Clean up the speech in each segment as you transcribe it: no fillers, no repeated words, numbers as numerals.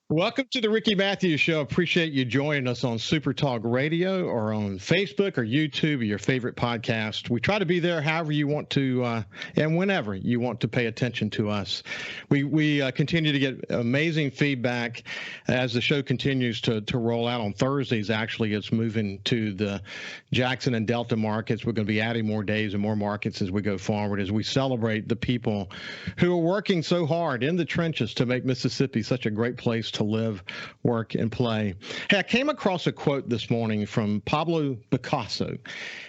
Welcome to the Ricky Matthews Show. Appreciate you joining us on SuperTalk Radio or on Facebook or YouTube or your favorite podcast. We try to be there however you want to and whenever you want to pay attention to us. We continue to get amazing feedback as the show continues to roll out on Thursdays. Actually, it's moving to the Jackson and Delta markets. We're going to be adding more days and more markets as we go forward, as we celebrate the people who are working so hard in the trenches to make Mississippi such a great place to live, work, and play. Hey, I came across a quote this morning from Pablo Picasso,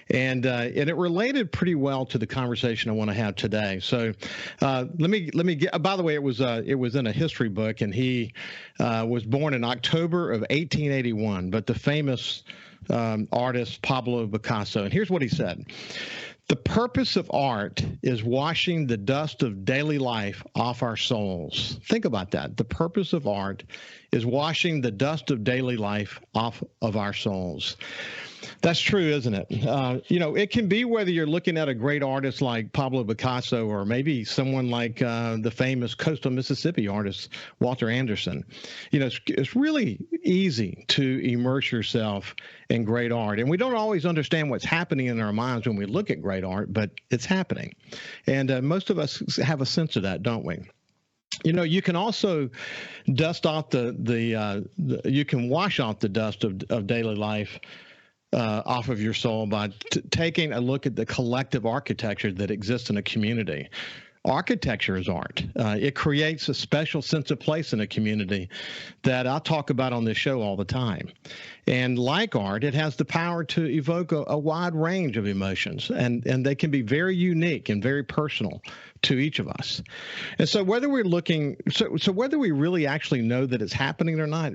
and it related pretty well to the conversation I want to have today. So let me get. By the way, it was in a history book, and he was born in October of 1881. But the famous artist Pablo Picasso, and here's what he said. The purpose of art is washing the dust of daily life off our souls. Think about that. The purpose of art is washing the dust of daily life off of our souls. That's true, isn't it? It can be whether you're looking at a great artist like Pablo Picasso or maybe someone like the famous coastal Mississippi artist, Walter Anderson. It's really easy to immerse yourself in great art. And we don't always understand what's happening in our minds when we look at great art, but it's happening. And most of us have a sense of that, don't we? You can also dust off you can wash off the dust of daily life off of your soul by taking a look at the collective architecture that exists in a community. Architecture is art. It creates a special sense of place in a community that I talk about on this show all the time. And like art, it has the power to evoke a wide range of emotions, and they can be very unique and very personal to each of us. And so whether we're looking, so whether we really actually know that it's happening or not,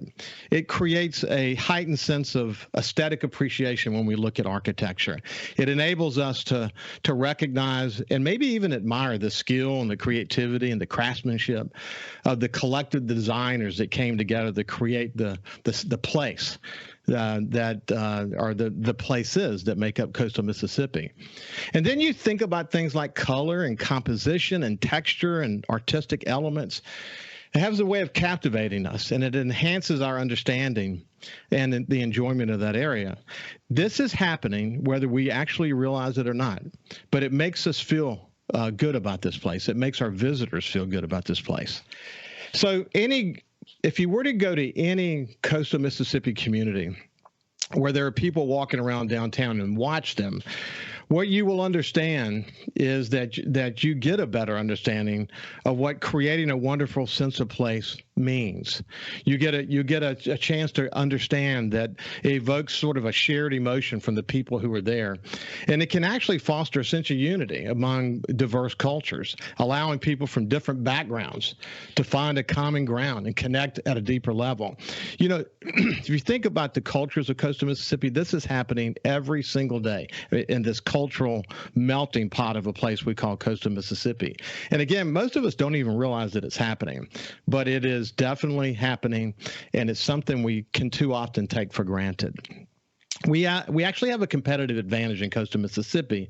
it creates a heightened sense of aesthetic appreciation when we look at architecture. It enables us to recognize and maybe even admire the skill and the creativity and the craftsmanship of the collective designers that came together to create the place. That are the places that make up coastal Mississippi. And then you think about things like color and composition and texture and artistic elements. It has a way of captivating us, and it enhances our understanding and the enjoyment of that area. This is happening whether we actually realize it or not, but it makes us feel good about this place. It makes our visitors feel good about this place. So if you were to go to any coastal Mississippi community where there are people walking around downtown and watch them, what you will understand is that you get a better understanding of what creating a wonderful sense of place means. You get a chance to understand that it evokes sort of a shared emotion from the people who are there. And it can actually foster a sense of unity among diverse cultures, allowing people from different backgrounds to find a common ground and connect at a deeper level. If you think about the cultures of coastal Mississippi, this is happening every single day in this cultural melting pot of a place we call coastal Mississippi. And again, most of us don't even realize that it's happening, but it is definitely happening, and it's something we can too often take for granted. We actually have a competitive advantage in coastal Mississippi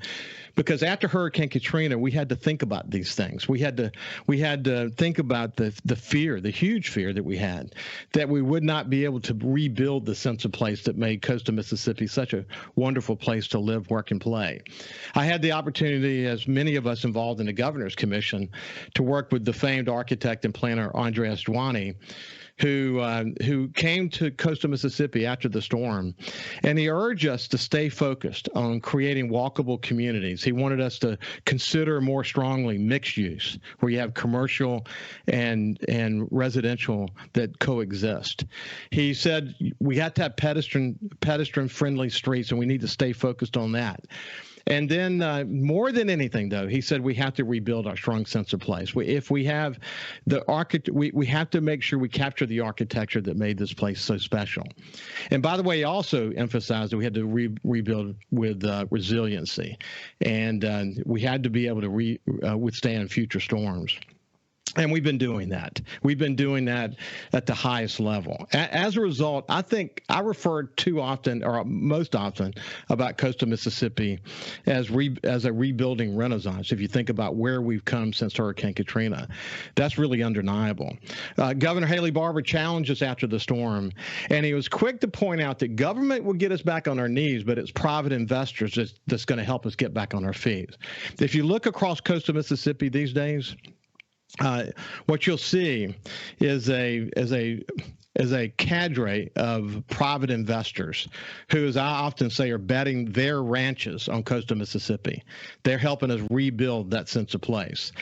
because after Hurricane Katrina, we had to think about these things. We had to think about the fear, the huge fear that we had, that we would not be able to rebuild the sense of place that made coastal Mississippi such a wonderful place to live, work, and play. I had the opportunity, as many of us involved in the Governor's Commission, to work with the famed architect and planner Andres Dwani, who came to coastal Mississippi after the storm, and he urged us to stay focused on creating walkable communities. He wanted us to consider more strongly mixed use, where you have commercial and residential that coexist. He said we have to have pedestrian-friendly streets, and we need to stay focused on that. And then more than anything, though, he said we have to rebuild our strong sense of place. If we have we have to make sure we capture the architecture that made this place so special. And by the way, he also emphasized that we had to rebuild with resiliency, and we had to be able to withstand future storms. And we've been doing that. We've been doing that at the highest level. As a result, I think I refer too often, or most often, about coastal Mississippi as a rebuilding renaissance. If you think about where we've come since Hurricane Katrina, that's really undeniable. Governor Haley Barbour challenged us after the storm, and he was quick to point out that government will get us back on our knees, but it's private investors that's going to help us get back on our feet. If you look across coastal Mississippi these days, what you'll see is a cadre of private investors who, as I often say, are betting their ranches on coastal Mississippi. They're helping us rebuild that sense of place.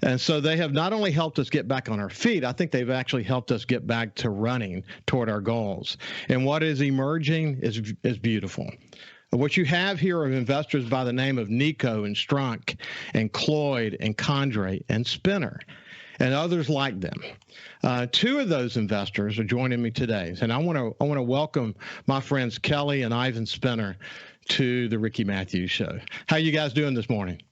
And so they have not only helped us get back on our feet, I think they've actually helped us get back to running toward our goals. And what is emerging is beautiful. What you have here are investors by the name of Nico and Strunk and Cloyd and Condrey and Spinner and others like them. Two of those investors are joining me today, and I want to welcome my friends Kelly and Ivan Spinner to the Ricky Matthews Show. How you guys doing this morning?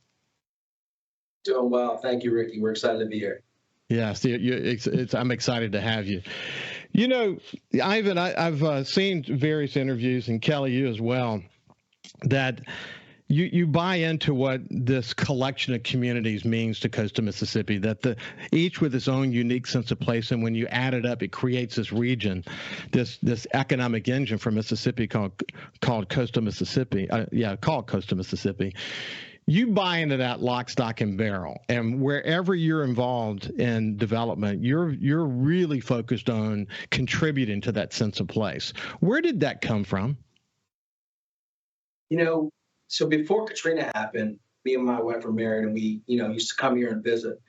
Doing well, thank you, Ricky. We're excited to be here. Yes, I'm excited to have you. You know, Ivan, I've seen various interviews, and Kelly, you as well, that you buy into what this collection of communities means to coastal Mississippi, that each with its own unique sense of place, and when you add it up, it creates this region, this economic engine for Mississippi called coastal Mississippi. Called coastal Mississippi. You buy into that lock, stock, and barrel, and wherever you're involved in development, you're really focused on contributing to that sense of place. Where did that come from? You know, so before Katrina happened, me and my wife were married, and we, used to come here and visit.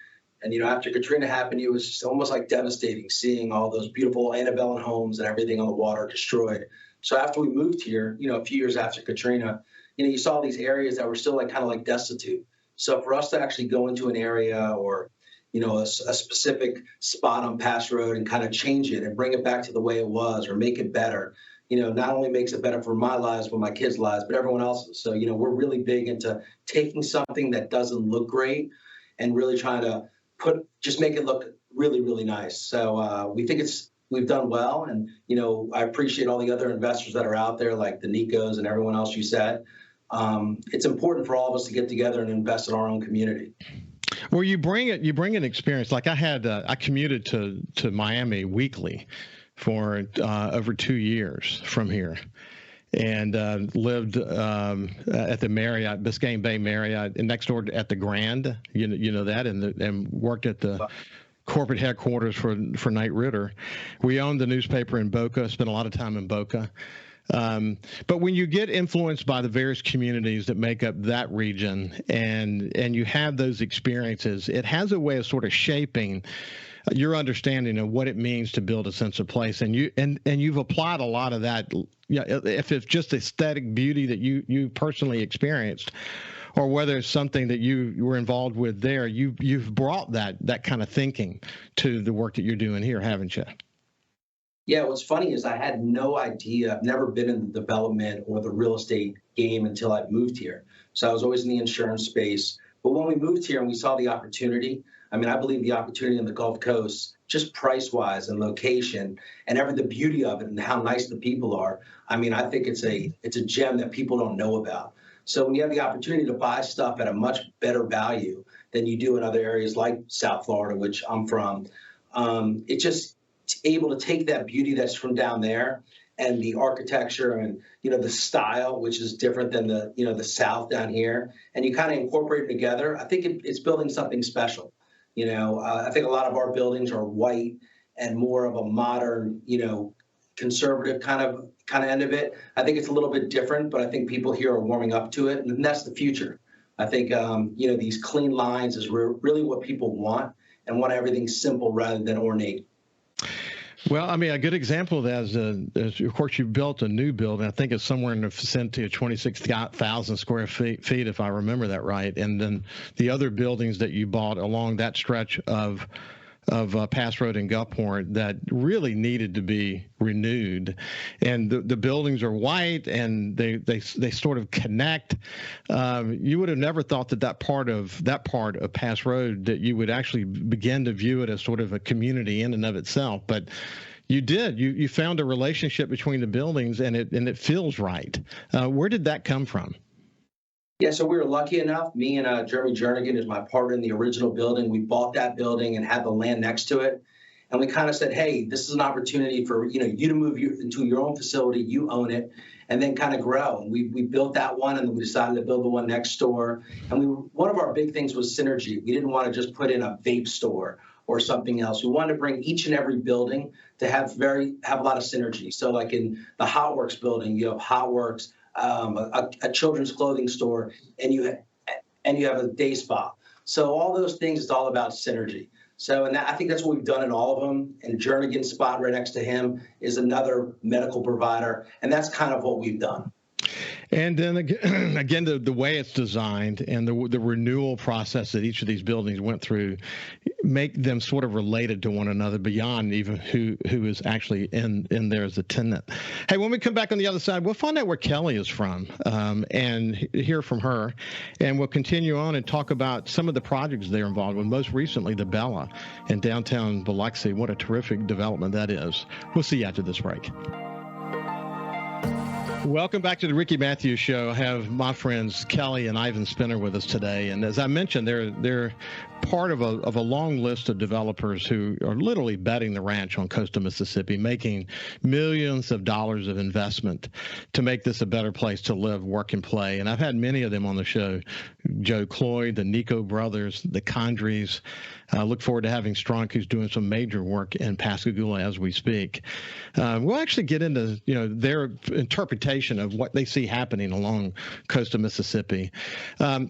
And, after Katrina happened, it was just almost like devastating seeing all those beautiful antebellum homes and everything on the water destroyed. So after we moved here, a few years after Katrina, you saw these areas that were still kind of destitute. So for us to actually go into an area or, a specific spot on Pass Road and kind of change it and bring it back to the way it was or make it better, not only makes it better for my lives, but my kids' lives, but everyone else's. So, we're really big into taking something that doesn't look great and really trying to just make it look really, really nice. So we think we've done well. And, I appreciate all the other investors that are out there, like the Nicos and everyone else you said. It's important for all of us to get together and invest in our own community. Well, you bring an experience. Like I commuted to Miami weekly for over 2 years from here, and lived at the Marriott, Biscayne Bay Marriott, and next door at the Grand. You know that, and worked at the corporate headquarters for Knight Ridder. We owned the newspaper in Boca. Spent a lot of time in Boca. But when you get influenced by the various communities that make up that region, and you have those experiences, it has a way of sort of shaping your understanding of what it means to build a sense of place, and you've applied a lot of that. If it's just aesthetic beauty that you personally experienced, or whether it's something that you were involved with there, you've brought that kind of thinking to the work that you're doing here, haven't you? Yeah, what's funny is I had no idea. I've never been in the development or the real estate game until I moved here. So I was always in the insurance space. But when we moved here and we saw the opportunity, I believe the opportunity on the Gulf Coast, just price-wise and location and the beauty of it and how nice the people are. I think it's a gem that people don't know about. So when you have the opportunity to buy stuff at a much better value than you do in other areas like South Florida, which I'm from, it's just able to take that beauty that's from down there and the architecture and, the style, which is different than the South down here, and you kind of incorporate it together. I think it's building something special. I think a lot of our buildings are white and more of a modern, conservative kind of end of it. I think it's a little bit different, but I think people here are warming up to it, and that's the future. I think, these clean lines is really what people want, and want everything simple rather than ornate. Well, a good example of that is, of course, you built a new building. I think it's somewhere in the vicinity of 26,000 square feet, if I remember that right. And then the other buildings that you bought along that stretch of Pass Road in Gulfport that really needed to be renewed. And the buildings are white, and they sort of connect. You would have never thought that part of Pass Road that you would actually begin to view it as sort of a community in and of itself, but you did. You found a relationship between the buildings, and it feels right. Where did that come from? Yeah, so we were lucky enough. Me and Jeremy Jernigan is my partner in the original building. We bought that building and had the land next to it, and we kind of said, "Hey, this is an opportunity for you to move into your own facility. You own it, and then kind of grow." And we built that one, and then we decided to build the one next door. And one of our big things was synergy. We didn't want to just put in a vape store or something else. We wanted to bring each and every building to have a lot of synergy. So, like in the Hot Works building, you have Hot Works. A children's clothing store, and you have a day spa. So all those things, it's all about synergy. So, and I think that's what we've done in all of them. And Jernigan's spot right next to him is another medical provider, and that's kind of what we've done. And then again, the way it's designed and the renewal process that each of these buildings went through make them sort of related to one another beyond even who is actually in there as a tenant. Hey, when we come back on the other side, we'll find out where Kelly is from and hear from her. And we'll continue on and talk about some of the projects they're involved with, most recently the Bella in downtown Biloxi. What a terrific development that is. We'll see you after this break. Welcome back to the Ricky Matthews Show. I have my friends Kelly and Ivan Spinner with us today. And as I mentioned, they're part of a long list of developers who are literally betting the ranch on coastal Mississippi, making millions of dollars of investment to make this a better place to live, work, and play. And I've had many of them on the show: Joe Cloyd, the Nico brothers, the Condries. I look forward to having Strunk, who's doing some major work in Pascagoula as we speak. We'll actually get into their interpretation of what they see happening along coastal Mississippi.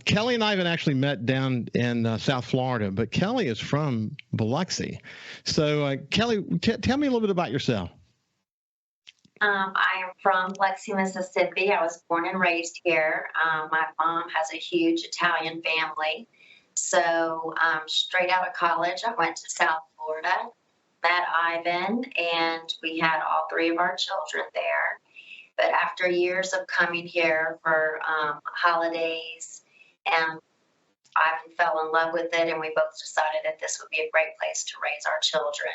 Kelly and Ivan actually met down in South Florida, but Kelly is from Biloxi. So, Kelly, tell me a little bit about yourself. I am from Biloxi, Mississippi. I was born and raised here. My mom has a huge Italian family. So straight out of college, I went to South Florida, met Ivan, and we had all three of our children there. But after years of coming here for holidays, and Ivan fell in love with it, and we both decided that this would be a great place to raise our children.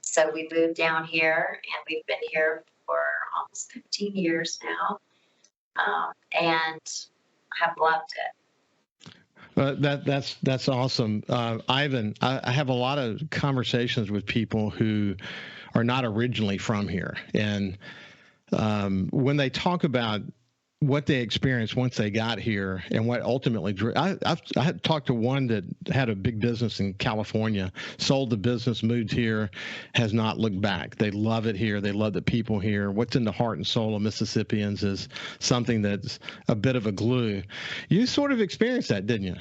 So we moved down here, and we've been here for almost 15 years now, and have loved it. That's awesome. Ivan, I have a lot of conversations with people who are not originally from here. And when they talk about what they experienced once they got here and what ultimately drew, I had talked to one that had a big business in California, sold the business, moved here, has not looked back. They love it here. They love the people here. What's in the heart and soul of Mississippians is something that's a bit of a glue. You sort of experienced that, didn't you?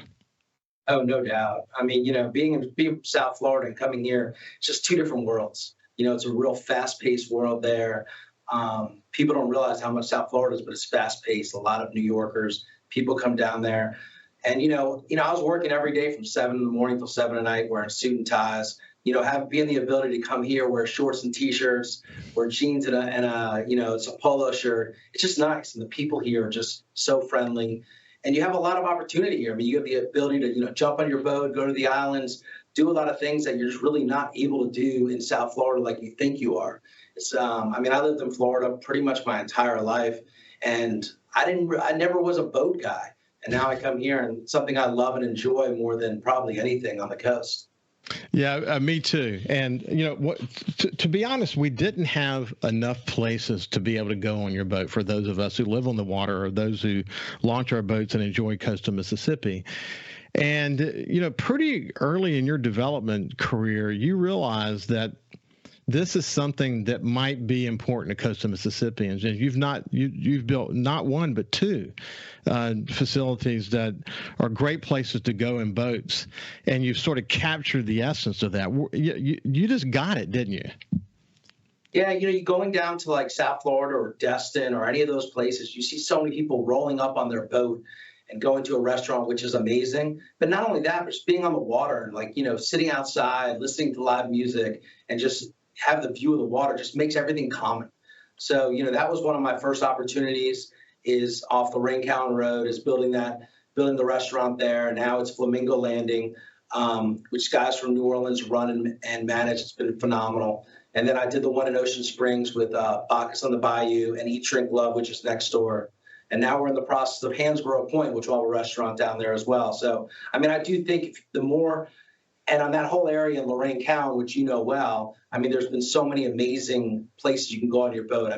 Oh, no doubt. I mean, being from South Florida and coming here, it's just two different worlds. It's a real fast-paced world there. People don't realize how much South Florida is, but it's fast-paced. A lot of New Yorkers, people come down there. And, I was working every day from 7 in the morning till 7 at night wearing suit and ties. Being the ability to come here, wear shorts and T-shirts, wear jeans and it's a polo shirt. It's just nice. And the people here are just so friendly. And you have a lot of opportunity here. I mean, you have the ability to, jump on your boat, go to the islands, do a lot of things that you're just really not able to do in South Florida like you think you are. It's, I lived in Florida pretty much my entire life, and I never was a boat guy. And now I come here, and it's something I love and enjoy more than probably anything on the coast. Yeah, me too. And, to be honest, we didn't have enough places to be able to go on your boat for those of us who live on the water or those who launch our boats and enjoy coastal Mississippi. And, pretty early in your development career, you realized that this is something that might be important to coastal Mississippians. And you've built not one but two facilities that are great places to go in boats, and you've sort of captured the essence of that. You just got it, didn't you? Yeah, you're going down to like South Florida or Destin or any of those places, you see so many people rolling up on their boat, and going to a restaurant, which is amazing. But not only that, but just being on the water, like, sitting outside, listening to live music, and just have the view of the water just makes everything common. So, that was one of my first opportunities, is off the Raincowan Road, is building the restaurant there. Now it's Flamingo Landing, which guys from New Orleans run and manage. It's been phenomenal. And then I did the one in Ocean Springs with Bacchus on the Bayou and Eat, Drink, Love, which is next door. And now we're in the process of Hansborough Point, which will have a restaurant down there as well. So, I do think the more, and on that whole area in Lorain County, which you know well, there's been so many amazing places you can go on your boat.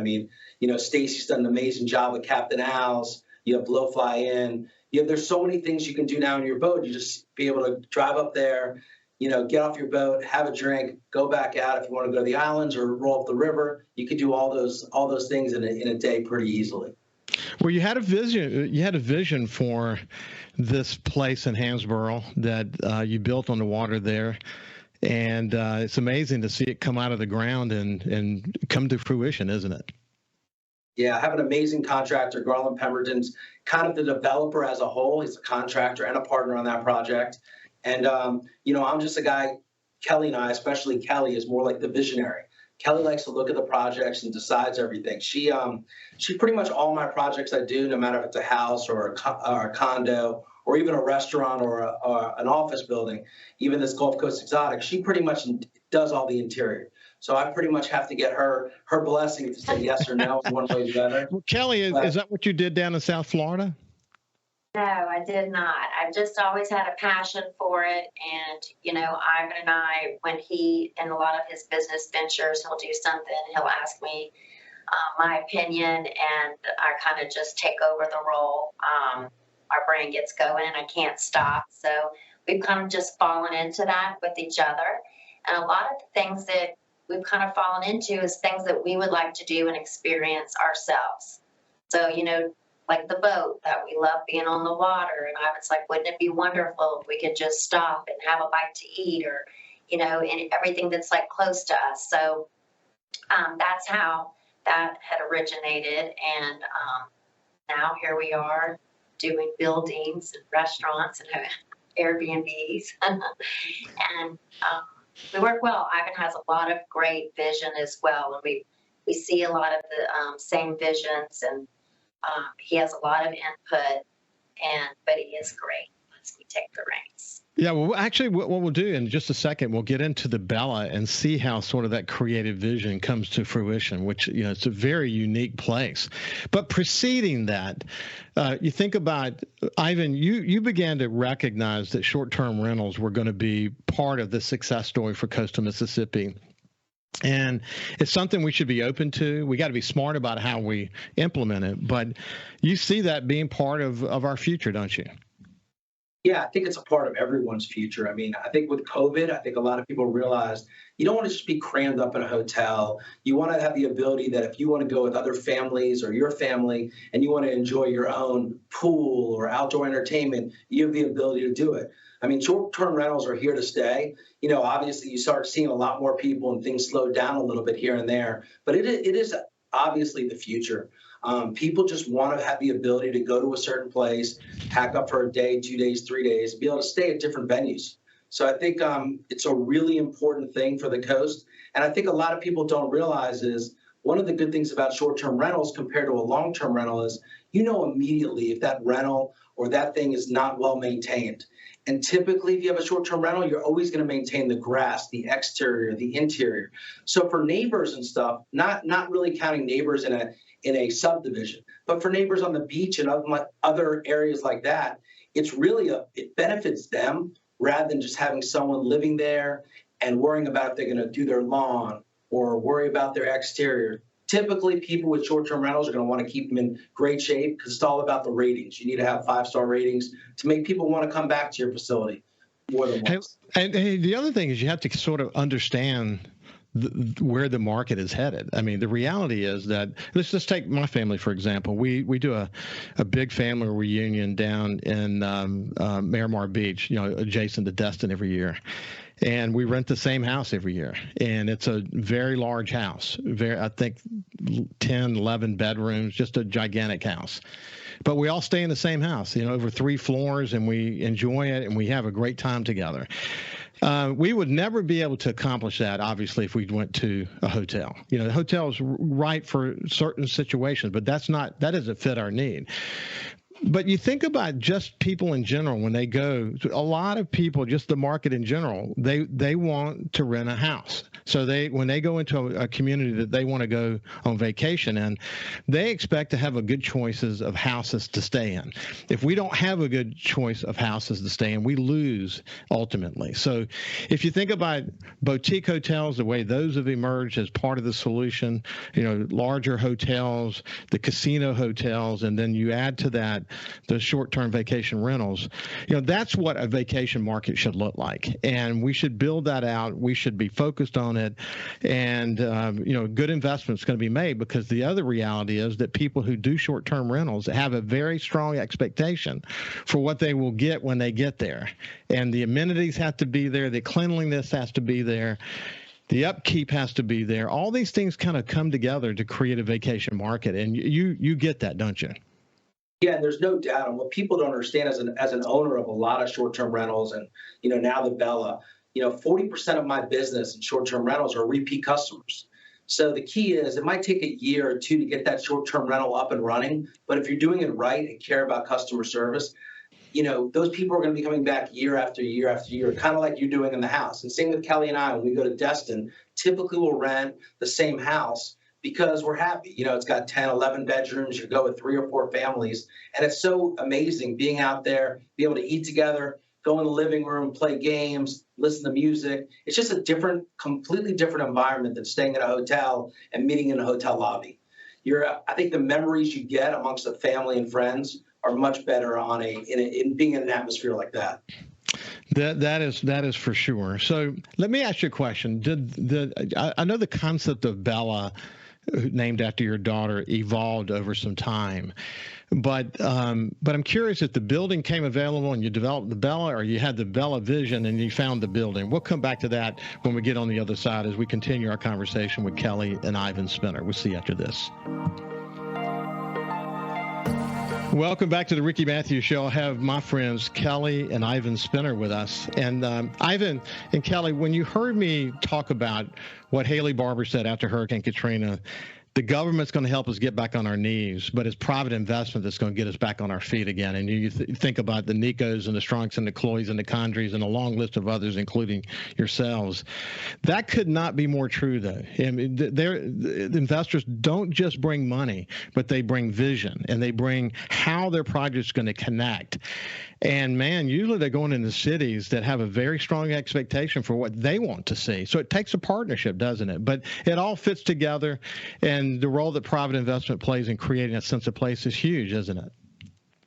Stacy's done an amazing job with Captain Al's. You have Blowfly Inn. There's so many things you can do now on your boat. You just be able to drive up there, get off your boat, have a drink, go back out. If you want to go to the islands or roll up the river, you could do all those things in a day pretty easily. Well, you had a vision. You had a vision for this place in Hansborough that you built on the water there, and it's amazing to see it come out of the ground and come to fruition, isn't it? Yeah, I have an amazing contractor. Garland Pemberton's kind of the developer as a whole. He's a contractor and a partner on that project. And, I'm just a guy, Kelly and I, especially Kelly, is more like the visionary. Kelly likes to look at the projects and decides everything. She pretty much all my projects I do, no matter if it's a house or a condo or even a restaurant or an office building, even this Gulf Coast Exotic, she pretty much does all the interior. So I pretty much have to get her blessing to say yes or no in one way or the other. Well, Kelly, is that what you did down in South Florida? No, I did not. I've just always had a passion for it. And, Ivan and I, when he, in a lot of his business ventures, he'll do something, he'll ask me my opinion, and I kind of just take over the role. Our brain gets going and I can't stop. So we've kind of just fallen into that with each other. And a lot of the things that we've kind of fallen into is things that we would like to do and experience ourselves. So, like the boat, that we love being on the water. And I was like, wouldn't it be wonderful if we could just stop and have a bite to eat, or, and everything that's like close to us. So that's how that had originated. And now here we are doing buildings and restaurants and Airbnbs. And we work well. Ivan has a lot of great vision as well. And we see a lot of the same visions, and he has a lot of input, but he is great once we take the reins. Yeah, well, actually, what we'll do in just a second, we'll get into the Bella and see how sort of that creative vision comes to fruition, which, it's a very unique place. But preceding that, you think about, Ivan, you began to recognize that short-term rentals were going to be part of the success story for coastal Mississippi. And it's something we should be open to. We got to be smart about how we implement it. But you see that being part of our future, don't you? Yeah, I think it's a part of everyone's future. I think with COVID, I think a lot of people realized you don't want to just be crammed up in a hotel. You want to have the ability that if you want to go with other families or your family and you want to enjoy your own pool or outdoor entertainment, you have the ability to do it. Short-term rentals are here to stay. Obviously you start seeing a lot more people and things slow down a little bit here and there, but it is obviously the future. People just want to have the ability to go to a certain place, pack up for a day, 2 days, 3 days, be able to stay at different venues. So I think it's a really important thing for the coast. And I think a lot of people don't realize is one of the good things about short-term rentals compared to a long-term rental is immediately if that rental or that thing is not well maintained. And typically, if you have a short-term rental, you're always going to maintain the grass, the exterior, the interior. So for neighbors and stuff, not really counting neighbors in a subdivision, but for neighbors on the beach and other areas like that, it benefits them rather than just having someone living there and worrying about if they're going to do their lawn or worry about their exterior. Typically, people with short-term rentals are going to want to keep them in great shape because it's all about the ratings. You need to have 5-star ratings to make people want to come back to your facility more than once. And the other thing is you have to sort of understand where the market is headed. The reality is that, let's just take my family, for example. We do a big family reunion down in Miramar Beach, adjacent to Destin every year. and we rent the same house every year, and it's a very large house, I think 10, 11 bedrooms, just a gigantic house. But we all stay in the same house, over 3 floors, and we enjoy it, and we have a great time together. We would never be able to accomplish that, obviously, if we went to a hotel. The hotel is right for certain situations, but that doesn't fit our need. But you think about just people in general when they go, a lot of people, just the market in general, they want to rent a house. So when they go into a community that they want to go on vacation in, they expect to have a good choices of houses to stay in. If we don't have a good choice of houses to stay in, we lose ultimately. So if you think about boutique hotels, the way those have emerged as part of the solution, larger hotels, the casino hotels, and then you add to that the short-term vacation rentals, that's what a vacation market should look like. And we should build that out. We should be focused on it. And, good investment's going to be made, because the other reality is that people who do short-term rentals have a very strong expectation for what they will get when they get there. And the amenities have to be there. The cleanliness has to be there. The upkeep has to be there. All these things kind of come together to create a vacation market. And you get that, don't you? Yeah, and there's no doubt. And what people don't understand as an owner of a lot of short-term rentals, and now the Bella, 40% of my business in short-term rentals are repeat customers. So the key is, it might take a year or 2 to get that short-term rental up and running, but if you're doing it right and care about customer service, those people are going to be coming back year after year after year, kind of like you're doing in the house. And same with Kelly and I, when we go to Destin, typically we'll rent the same house because we're happy. It's got 10, 11 bedrooms. You go with 3 or 4 families. And it's so amazing being out there, be able to eat together, go in the living room, play games, listen to music. It's just a completely different environment than staying in a hotel and meeting in a hotel lobby. I think the memories you get amongst the family and friends are much better in being in an atmosphere like that. That is for sure. So let me ask you a question. I know the concept of Bella, named after your daughter, evolved over some time, but I'm curious if the building came available and you developed the Bella, or you had the Bella vision and you found the building. We'll come back to that when we get on the other side as we continue our conversation with Kelly and Ivan Spinner. We'll see you after this. Welcome back to the Ricky Matthews Show. I have my friends Kelly and Ivan Spinner with us. And Ivan and Kelly, when you heard me talk about what Haley Barbour said after Hurricane Katrina, the government's going to help us get back on our knees, but it's private investment that's going to get us back on our feet again. And you think about the Nikos and the Strunks and the Chloes and the Condries and a long list of others, including yourselves. That could not be more true, though. I mean, the investors don't just bring money, but they bring vision, and they bring how their project's going to connect. And, man, usually they're going into cities that have a very strong expectation for what they want to see. So it takes a partnership, doesn't it? But it all fits together, and the role that private investment plays in creating a sense of place is huge, isn't it?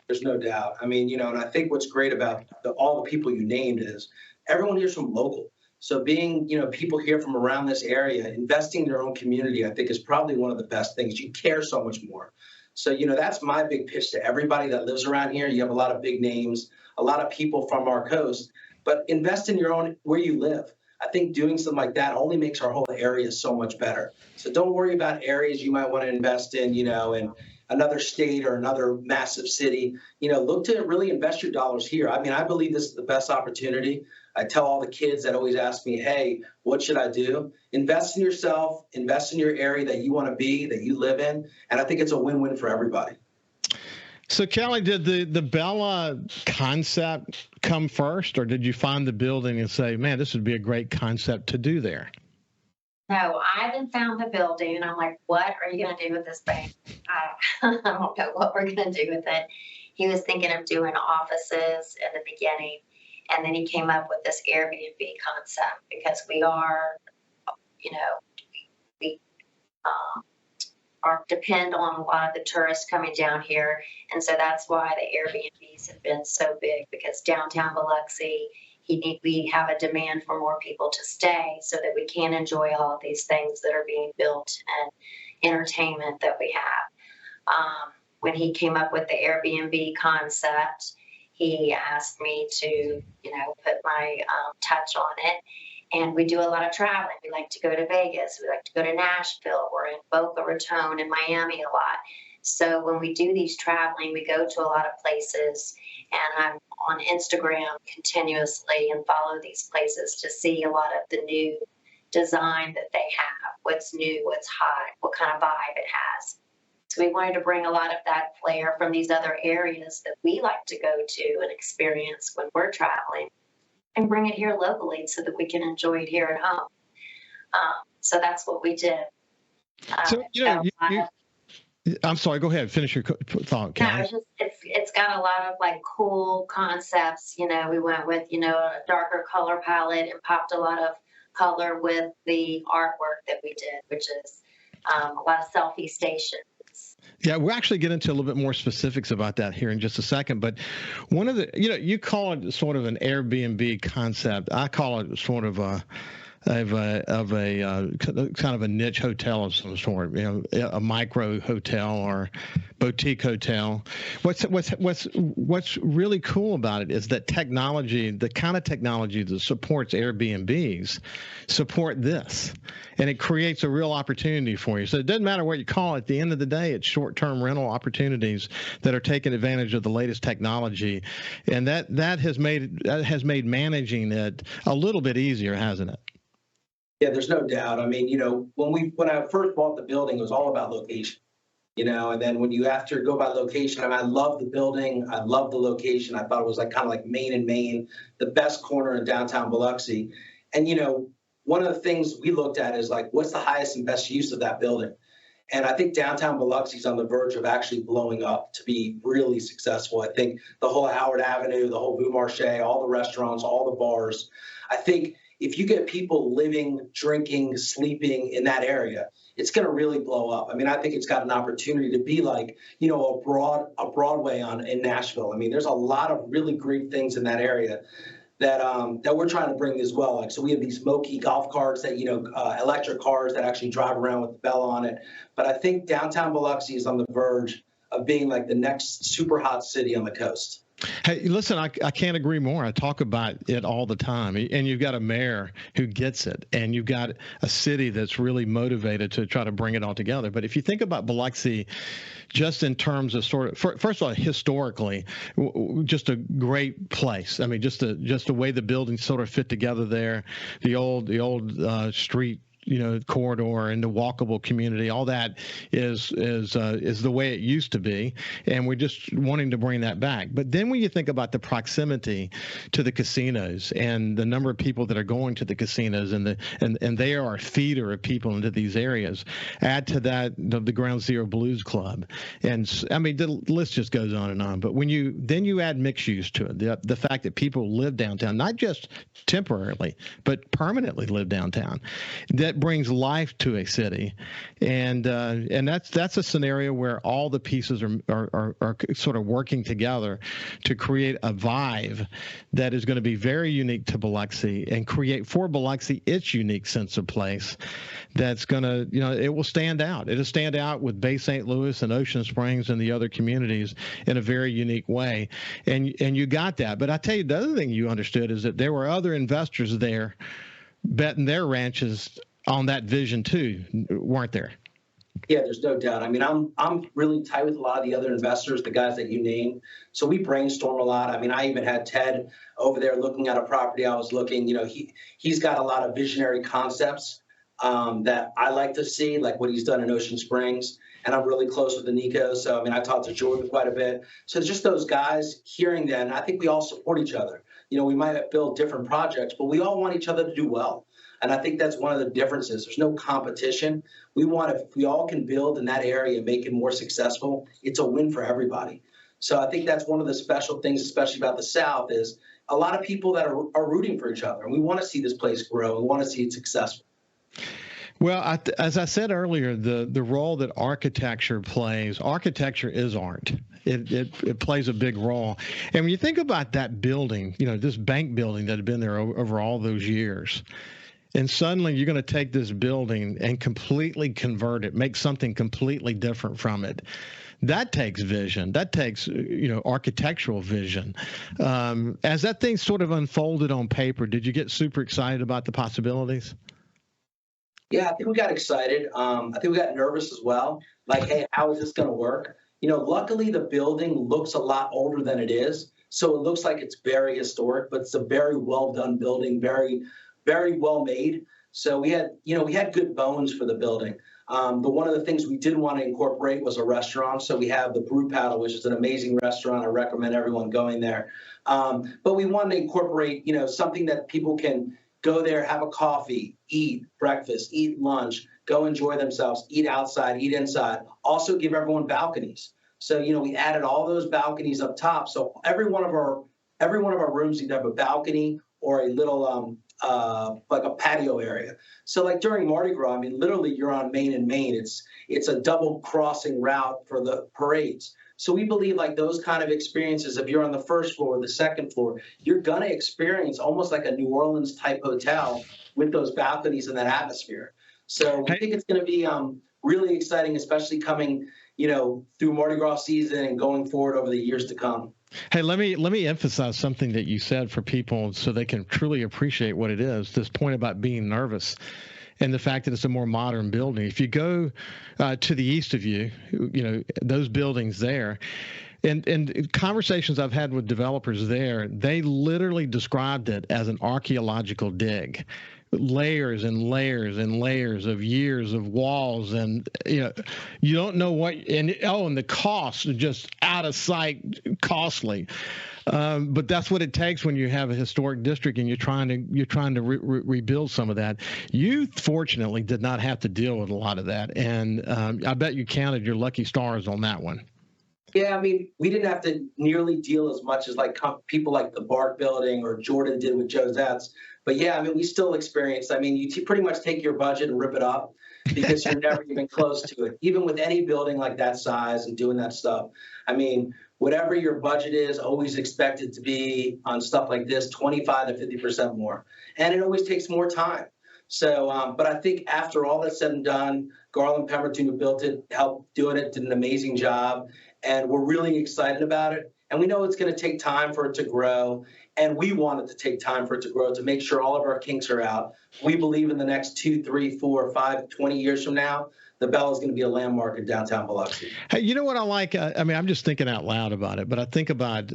There's no doubt. I mean, and I think what's great about all the people you named is everyone here's from local. So being, people here from around this area, investing in their own community, I think is probably one of the best things. You care so much more. So, that's my big pitch to everybody that lives around here. You have a lot of big names, a lot of people from our coast, but invest in your own, where you live. I think doing something like that only makes our whole area so much better. So don't worry about areas you might want to invest in, in another state or another massive city. Look to really invest your dollars here. I mean, I believe this is the best opportunity. I tell all the kids that always ask me, hey, what should I do? Invest in yourself, invest in your area that you want to be, that you live in. And I think it's a win-win for everybody. So, Kelly, did the Bella concept come first, or did you find the building and say, man, this would be a great concept to do there? No, Ivan found the building, and I'm like, what are you going to do with this thing? I don't know what we're going to do with it. He was thinking of doing offices in the beginning, and then he came up with this Airbnb concept because we are, we depend on a lot of the tourists coming down here. And so that's why the Airbnbs have been so big, because downtown Biloxi, we have a demand for more people to stay so that we can enjoy all of these things that are being built and entertainment that we have. When he came up with the Airbnb concept, he asked me to, put my touch on it. And we do a lot of traveling. We like to go to Vegas. We like to go to Nashville. We're in Boca Raton and Miami a lot. So when we do these traveling, we go to a lot of places, and I'm on Instagram continuously and follow these places to see a lot of the new design that they have, what's new, what's hot, what kind of vibe it has. So we wanted to bring a lot of that flair from these other areas that we like to go to and experience when we're traveling, and bring it here locally so that we can enjoy it here at home. So that's what we did. So, I'm sorry, go ahead. Finish your thought, Kelly. No, it's got a lot of like cool concepts. We went with, a darker color palette and popped a lot of color with the artwork that we did, which is a lot of selfie stations. Yeah, we'll actually get into a little bit more specifics about that here in just a second. But one of the, you call it sort of an Airbnb concept. I call it sort of a kind of a niche hotel of some sort, a micro hotel or boutique hotel. What's really cool about it is that technology, the kind of technology that supports Airbnbs, support this, and it creates a real opportunity for you. So it doesn't matter what you call it. At the end of the day, it's short-term rental opportunities that are taking advantage of the latest technology, and that has made managing it a little bit easier, hasn't it? Yeah, there's no doubt. I mean, when I first bought the building, it was all about location, and then when you have to go by location, I love the building. I love the location. I thought it was like kind of like Main and Main, the best corner in downtown Biloxi. And, one of the things we looked at is like, what's the highest and best use of that building? And I think downtown Biloxi is on the verge of actually blowing up to be really successful. I think the whole Howard Avenue, the whole Bout Marché, all the restaurants, all the bars, I think if you get people living, drinking, sleeping in that area, it's going to really blow up. I mean, I think it's got an opportunity to be like, a Broadway in Nashville. I mean, there's a lot of really great things in that area that we're trying to bring as well. Like, so we have these Moki golf carts that, electric cars that actually drive around with the bell on it. But I think downtown Biloxi is on the verge of being like the next super hot city on the coast. Hey, listen, I can't agree more. I talk about it all the time. And you've got a mayor who gets it, and you've got a city that's really motivated to try to bring it all together. But if you think about Biloxi, just in terms of first of all, historically, just a great place. I mean, just the way the buildings sort of fit together there, the old street corridor and the walkable community, all that is the way it used to be, and we're just wanting to bring that back. But then when you think about the proximity to the casinos and the number of people that are going to the casinos, and they are a feeder of people into these areas, add to that the Ground Zero Blues Club, and I mean the list just goes on and on. But when you add mixed use to it, the fact that people live downtown, not just temporarily but permanently live downtown, that brings life to a city, and that's a scenario where all the pieces are sort of working together to create a vibe that is going to be very unique to Biloxi and create for Biloxi its unique sense of place. That's going to, it will stand out. It'll stand out with Bay St. Louis and Ocean Springs and the other communities in a very unique way, and you got that. But I tell you, the other thing you understood is that there were other investors there betting their ranches on that vision too, weren't there? Yeah, there's no doubt. I mean, I'm really tight with a lot of the other investors, the guys that you named. So we brainstorm a lot. I mean, I even had Ted over there looking at a property I was looking. He's got a lot of visionary concepts that I like to see, like what he's done in Ocean Springs. And I'm really close with the Nico. So, I mean, I talked to Jordan quite a bit. So just those guys, hearing them, I think we all support each other. We might build different projects, but we all want each other to do well. And I think that's one of the differences. There's no competition. If we all can build in that area and make it more successful, it's a win for everybody. So I think that's one of the special things, especially about the South, is a lot of people that are rooting for each other. And we want to see this place grow. We want to see it successful. Well, as I said earlier, the role that architecture is art. It plays a big role. And when you think about that building, this bank building that had been there over all those years, And suddenly you're going to take this building and completely convert it, make something completely different from it. That takes vision. That takes, architectural vision. As that thing sort of unfolded on paper, did you get super excited about the possibilities? Yeah, I think we got excited. I think we got nervous as well. Like, hey, how is this going to work? Luckily the building looks a lot older than it is. So it looks like it's very historic, but it's a very well done building, very, very well made. So we had good bones for the building. But one of the things we did want to incorporate was a restaurant. So we have the Brew Paddle, which is an amazing restaurant. I recommend everyone going there. But we wanted to incorporate, something that people can go there, have a coffee, eat breakfast, eat lunch, go enjoy themselves, eat outside, eat inside. Also give everyone balconies. So, we added all those balconies up top. So every one of our rooms either have a balcony or a little like a patio area. So like during Mardi Gras, I mean, literally you're on Main and Main. It's a double crossing route for the parades. So we believe like those kind of experiences, if you're on the first floor or the second floor, you're going to experience almost like a New Orleans type hotel with those balconies and that atmosphere. So we think it's going to be really exciting, especially coming, through Mardi Gras season and going forward over the years to come. Hey, let me emphasize something that you said for people so they can truly appreciate what it is. This point about being nervous and the fact that it's a more modern building. If you go to the east of you, those buildings there, and conversations I've had with developers there, they literally described it as an archaeological dig. Layers and layers and layers of years of walls, and you don't know what, and the costs are just out of sight costly. But that's what it takes when you have a historic district and you're trying to rebuild some of that. You fortunately did not have to deal with a lot of that, and I bet you counted your lucky stars on that one. Yeah, I mean, we didn't have to nearly deal as much as like people like the Bark Building or Jordan did with Josette's. But yeah, I mean, we still experienced. I mean, you pretty much take your budget and rip it up because you're never even close to it. Even with any building like that size and doing that stuff. I mean, whatever your budget is, always expect it to be on stuff like this, 25 to 50% more. And it always takes more time. So, but I think after all that's said and done, Garland Pemberton, who built it, helped doing it, did an amazing job. And we're really excited about it. And we know it's going to take time for it to grow. And we want it to take time for it to grow to make sure all of our kinks are out. We believe in the next 2, 3, 4, 5, 20 years from now, the Bell is going to be a landmark in downtown Biloxi. Hey, you know what I like? I mean, I'm just thinking out loud about it, but I think about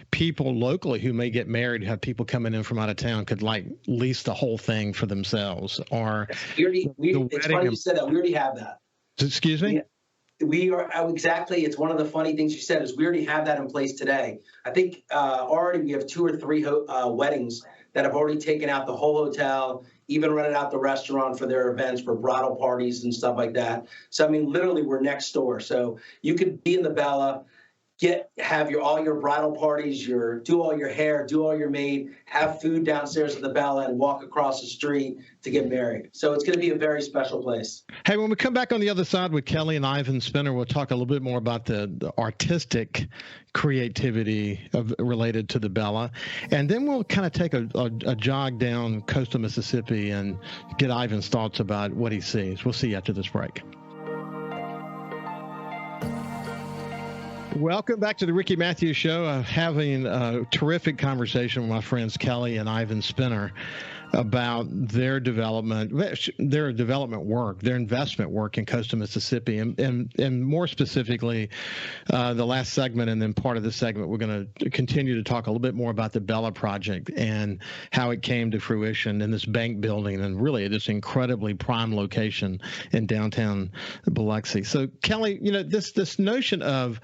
people locally who may get married, have people coming in from out of town could like lease the whole thing for themselves. Or it's funny you said that. We already have that. Excuse me? Yeah. We are exactly. It's one of the funny things you said is we already have that in place today. I think already we have 2 or 3 weddings that have already taken out the whole hotel, even rented out the restaurant for their events, for bridal parties and stuff like that. So I mean, literally, we're next door. So you could be in the Bella, have all your bridal parties, do all your hair, do all your made, have food downstairs at the Bella, and walk across the street to get married. So it's going to be a very special place. Hey, when we come back on the other side with Kelly and Ivan Spinner, we'll talk a little bit more about the artistic creativity related to the Bella, and then we'll kind of take a jog down coastal Mississippi and get Ivan's thoughts about what he sees. We'll see you after this break. Welcome back to the Ricky Matthews Show. Having a terrific conversation with my friends Kelly and Ivan Spinner about their development work, their investment work in coastal Mississippi, and more specifically, the last segment and then part of this segment, we're going to continue to talk a little bit more about the Bella project and how it came to fruition in this bank building and really this incredibly prime location in downtown Biloxi. So, Kelly, this notion of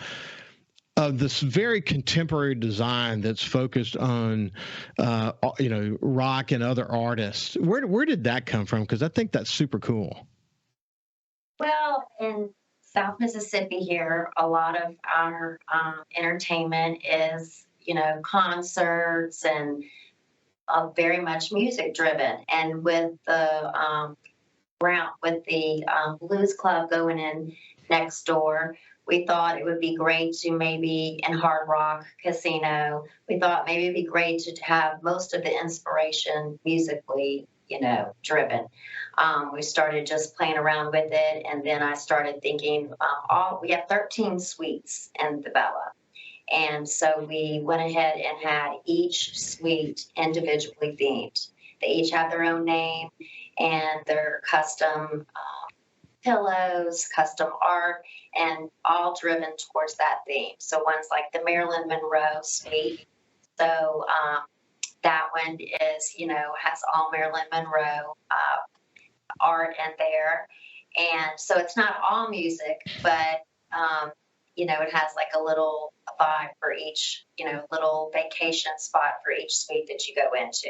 this very contemporary design that's focused on, rock and other artists. Where did that come from? Because I think that's super cool. Well, in South Mississippi here, a lot of our entertainment is, concerts and very much music driven. And with the blues club going in next door, we thought it would be great to maybe in Hard Rock Casino. We thought maybe it'd be great to have most of the inspiration musically, driven. We started just playing around with it, and then I started thinking, we have 13 suites in the Bella. And so we went ahead and had each suite individually themed. They each have their own name and their custom pillows, custom art, and all driven towards that theme. So one's like the Marilyn Monroe suite. So that one is, has all Marilyn Monroe art in there. And so it's not all music, but, it has like a little vibe for each, little vacation spot for each suite that you go into.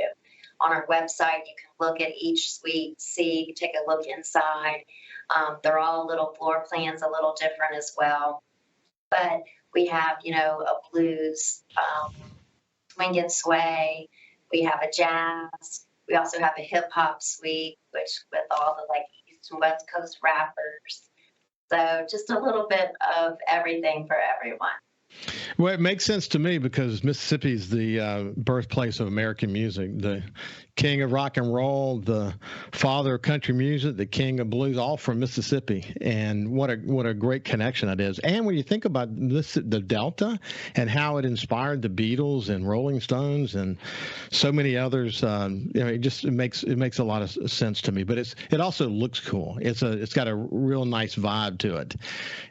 On our website, you can look at each suite, take a look inside. They're all little floor plans, a little different as well. But we have, a blues, swing and sway. We have a jazz. We also have a hip hop suite, which with all the East and West Coast rappers. So just a little bit of everything for everyone. Well, it makes sense to me because Mississippi is the birthplace of American music, the king of rock and roll, the father of country music, the king of blues, all from Mississippi. And what a great connection that is. And when you think about this, the Delta and how it inspired the Beatles and Rolling Stones and so many others, it makes a lot of sense to me. But it also looks cool. It's got a real nice vibe to it.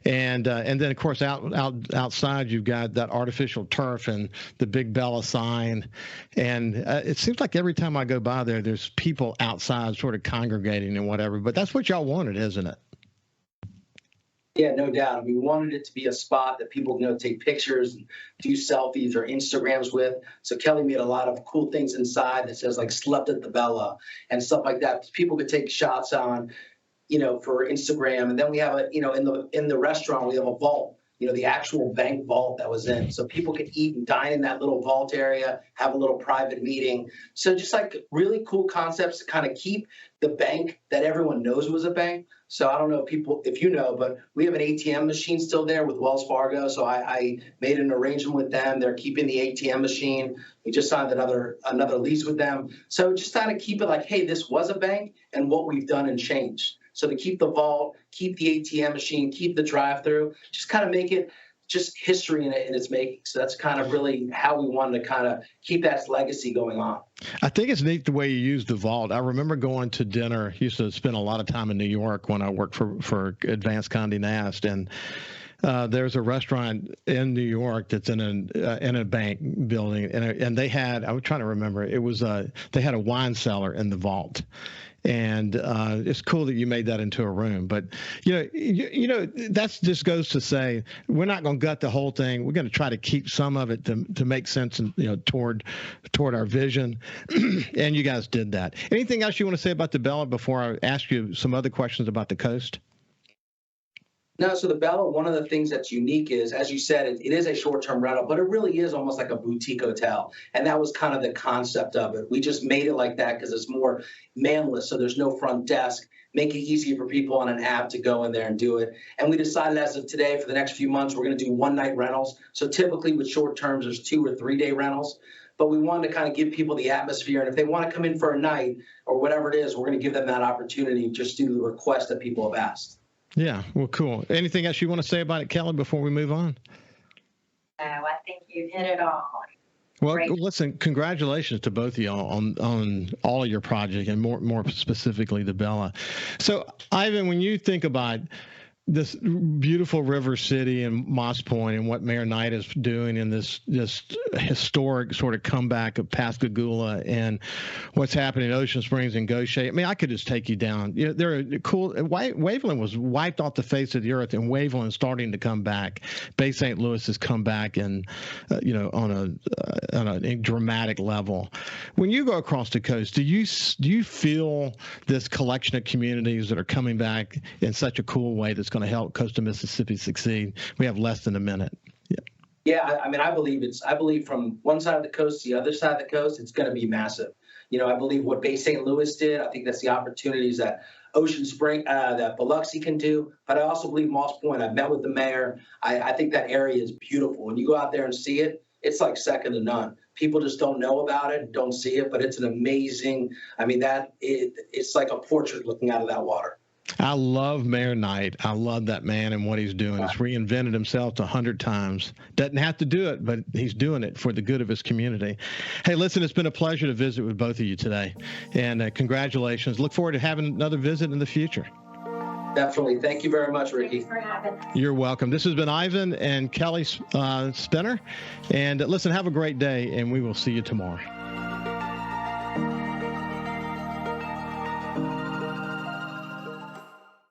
And then of course outside you've got that artificial turf and the big Bella sign. And it seems like every time I go by there's people outside sort of congregating and whatever. But that's what y'all wanted, isn't it? Yeah, no doubt. We wanted it to be a spot that people can take pictures, and do selfies or Instagrams with. So Kelly made a lot of cool things inside that says slept at the Bella and stuff like that. People could take shots on, for Instagram. And then we have in the restaurant, we have a vault. The actual bank vault that was in. So people could eat and dine in that little vault area, have a little private meeting. So just really cool concepts to kind of keep the bank that everyone knows was a bank. So I don't know if you know, but we have an ATM machine still there with Wells Fargo. So I made an arrangement with them. They're keeping the ATM machine. We just signed another lease with them. So just kind of keep it hey, this was a bank and what we've done and changed. So to keep the vault, keep the ATM machine, keep the drive-through, just kind of make it just history in its making. So that's kind of really how we wanted to kind of keep that legacy going on. I think it's neat the way you use the vault. I remember going to dinner. Used to spend a lot of time in New York when I worked for Advanced Condé Nast, and there's a restaurant in New York that's in a bank building, and they had, I was trying to remember, it was they had a wine cellar in the vault. And it's cool that you made that into a room. But, that just goes to say we're not going to gut the whole thing. We're going to try to keep some of it to make sense and, toward our vision. And you guys did that. Anything else you want to say about the Bella before I ask you some other questions about the coast? No, so the Bella, one of the things that's unique is, as you said, it is a short-term rental, but it really is almost like a boutique hotel. And that was kind of the concept of it. We just made it like that because it's more manless, so there's no front desk. Make it easy for people on an app to go in there and do it. And we decided as of today, for the next few months, we're going to do one-night rentals. So typically with short terms, there's 2 or 3 day rentals. But we wanted to kind of give people the atmosphere. And if they want to come in for a night or whatever it is, we're going to give them that opportunity just due to the request that people have asked. Yeah, well, cool. Anything else you want to say about it, Kelly, before we move on? No, I think you hit it all. Well, listen, congratulations to both of y'all on all of your projects and more specifically the Bella. So, Ivan, when you think about this beautiful river city and Moss Point and what Mayor Knight is doing in this historic sort of comeback of Pascagoula and what's happening in Ocean Springs and Goshen. I mean, I could just take you down. They're cool. Waveland was wiped off the face of the earth, and Waveland's starting to come back. Bay St. Louis has come back and, on a dramatic level. When you go across the coast, do you feel this collection of communities that are coming back in such a cool way that's going to help coastal Mississippi succeed? We have less than a minute. Yeah, I mean, I believe from one side of the coast to the other side of the coast, it's going to be massive. I believe what Bay St. Louis did, I think that's the opportunities that Ocean Spring, that Biloxi can do. But I also believe Moss Point. I've met with the mayor. I think that area is beautiful. When you go out there and see it, it's like second to none. People just don't know about it, don't see it, but it's an amazing, it's like a portrait looking out of that water. I love Mayor Knight. I love that man and what he's doing. He's reinvented himself 100 times. Doesn't have to do it, but he's doing it for the good of his community. Hey, listen, it's been a pleasure to visit with both of you today. And congratulations. Look forward to having another visit in the future. Definitely. Thank you very much, Ricky. Thanks for having us. You're welcome. This has been Ivan and Kelly Spinner. And listen, have a great day, and we will see you tomorrow.